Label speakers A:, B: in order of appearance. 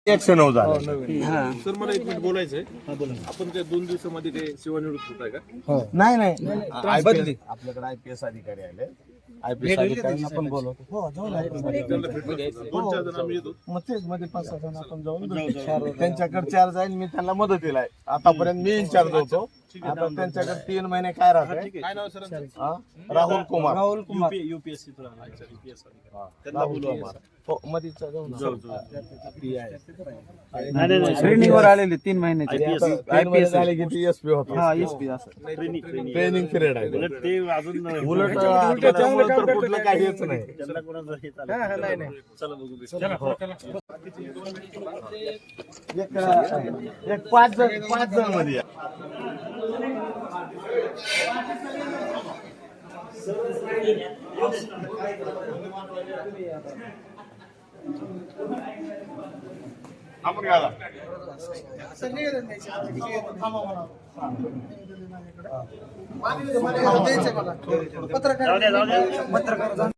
A: 109 झालं.
B: सर मला एक मिनिट बोलायचंय. आपण त्या 2 दिवसामध्ये ते सेवानिवृत्त होत आहे का?
A: नाही आपल्याकडे आयपीएस अधिकारी आले. आयपीएस अधिकाऱ्यांना आपण बोलवतो.
B: त्यांना भेटून 2-4 जण आम्ही येतो.
A: मग तेच मध्ये 5-6 जण आपण जाऊन त्यांच्याकडे 4 जाईल. मी त्यांना मदतीला आहे. आतापर्यंत मी इन्चार्ज होतो. आता त्यांच्याकडे 3 महिने काय राहते.
B: काय नाव सर?
A: राहुल कुमार.
B: युपीएससी त्यांना बोलवा.
A: हो मधीचा जाऊन
C: ट्रेनिंगवर आलेले 3 महिन्याचे
A: आयपीएस झाले की ती एसपी होता.
C: हा एसपी असं
A: ट्रेनिंग पिरियड आहे.
B: ते अजून
A: उलट आपल्यामुळे तर कुठलं काहीच नाही.
B: त्यांना कोणाचं हे चालत नाही. चला बघू.
A: एक 5 जण मध्ये या. आपण घाला.
D: पत्रकार